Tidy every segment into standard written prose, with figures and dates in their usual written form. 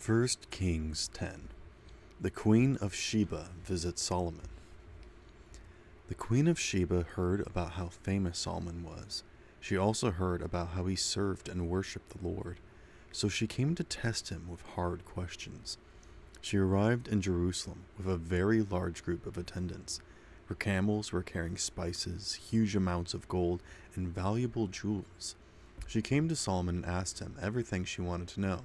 1 Kings 10. The Queen of Sheba visits Solomon. The Queen of Sheba heard about how famous Solomon was. She also heard about how he served and worshipped the Lord. So she came to test him with hard questions. She arrived in Jerusalem with a very large group of attendants. Her camels were carrying spices, huge amounts of gold, and valuable jewels. She came to Solomon and asked him everything she wanted to know.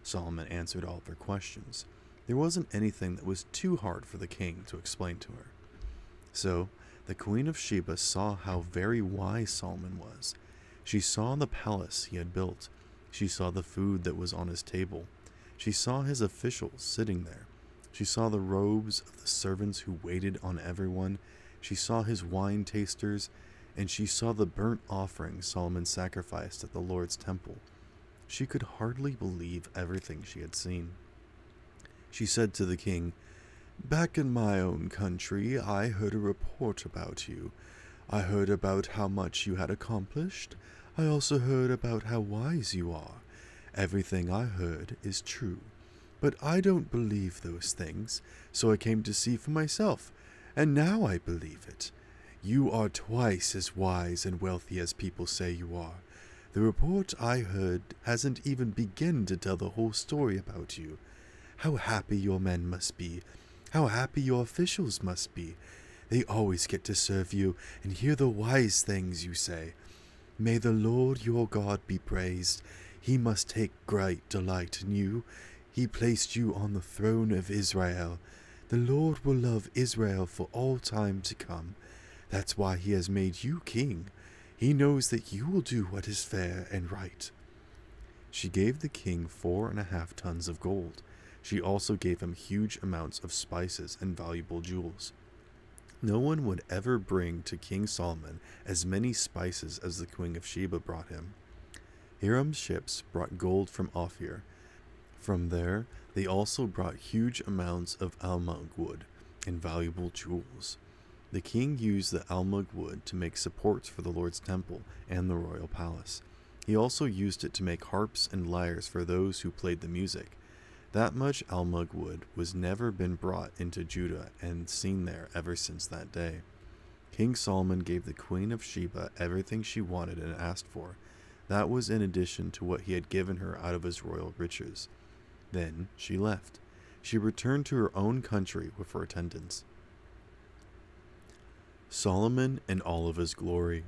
Solomon answered all of her questions. There wasn't anything that was too hard for the king to explain to her. So the Queen of Sheba saw how very wise Solomon was. She saw the palace he had built. She saw the food that was on his table. She saw his officials sitting there. She saw the robes of the servants who waited on everyone. She saw his wine tasters, and she saw the burnt offerings Solomon sacrificed at the Lord's temple. She could hardly believe everything she had seen. She said to the king, "Back in my own country, I heard a report about you. I heard about how much you had accomplished. I also heard about how wise you are. Everything I heard is true. But I don't believe those things, so I came to see for myself, and now I believe it. You are twice as wise and wealthy as people say you are. The report I heard hasn't even begun to tell the whole story about you. How happy your men must be. How happy your officials must be. They always get to serve you and hear the wise things you say. May the Lord your God be praised. He must take great delight in you. He placed you on the throne of Israel. The Lord will love Israel for all time to come. That's why he has made you king. He knows that you will do what is fair and right." She gave the king 4.5 tons of gold. She also gave him huge amounts of spices and valuable jewels. No one would ever bring to King Solomon as many spices as the Queen of Sheba brought him. Hiram's ships brought gold from Ophir. From there, they also brought huge amounts of almug wood and valuable jewels. The king used the almug wood to make supports for the Lord's temple and the royal palace. He also used it to make harps and lyres for those who played the music. That much almug wood was never been brought into Judah and seen there ever since that day. King Solomon gave the Queen of Sheba everything she wanted and asked for. That was in addition to what he had given her out of his royal riches. Then she left. She returned to her own country with her attendants. Solomon in all of his glory.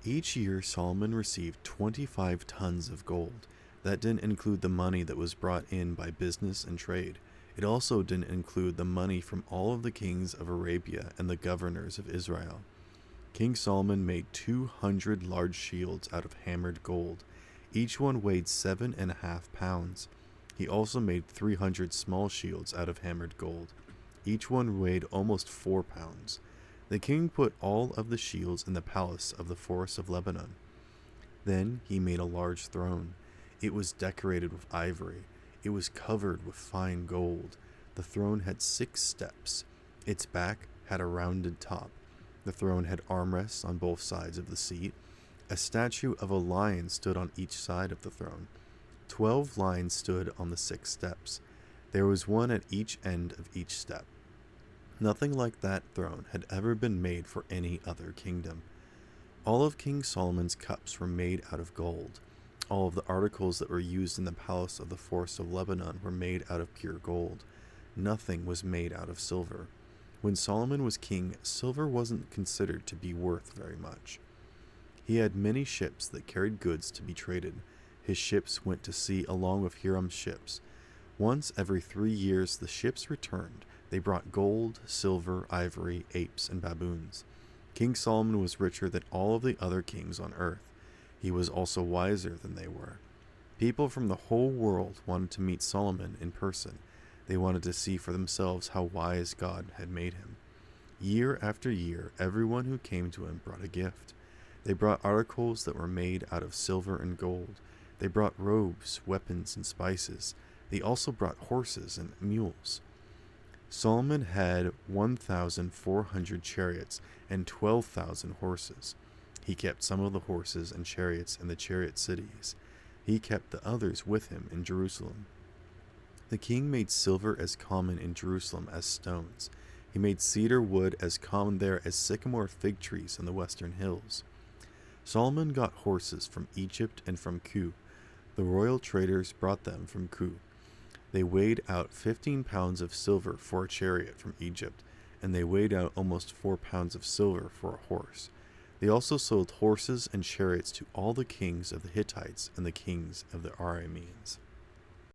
Each year Solomon received 25 tons of gold. That didn't include the money that was brought in by business and trade. It also didn't include the money from all of the kings of Arabia and the governors of Israel. King Solomon made 200 large shields out of hammered gold. Each one weighed 7.5 pounds. He also made 300 small shields out of hammered gold. Each one weighed almost 4 pounds. The king put all of the shields in the palace of the forest of Lebanon. Then he made a large throne. It was decorated with ivory. It was covered with fine gold. The throne had 6 steps. Its back had a rounded top. The throne had armrests on both sides of the seat. A statue of a lion stood on each side of the throne. 12 lions stood on the 6 steps. There was one at each end of each step. Nothing like that throne had ever been made for any other kingdom. All of King Solomon's cups were made out of gold. All of the articles that were used in the palace of the forest of Lebanon were made out of pure gold. Nothing was made out of silver. When Solomon was king, silver wasn't considered to be worth very much. He had many ships that carried goods to be traded. His ships went to sea along with Hiram's ships. Once every 3 years the ships returned. They brought gold, silver, ivory, apes, and baboons. King Solomon was richer than all of the other kings on earth. He was also wiser than they were. People from the whole world wanted to meet Solomon in person. They wanted to see for themselves how wise God had made him. Year after year, everyone who came to him brought a gift. They brought articles that were made out of silver and gold. They brought robes, weapons, and spices. They also brought horses and mules. Solomon had 1,400 chariots and 12,000 horses. He kept some of the horses and chariots in the chariot cities. He kept the others with him in Jerusalem. The king made silver as common in Jerusalem as stones. He made cedar wood as common there as sycamore fig trees in the western hills. Solomon got horses from Egypt and from Kue. The royal traders brought them from Kue. They weighed out 15 pounds of silver for a chariot from Egypt, and they weighed out almost 4 pounds of silver for a horse. They also sold horses and chariots to all the kings of the Hittites and the kings of the Arameans.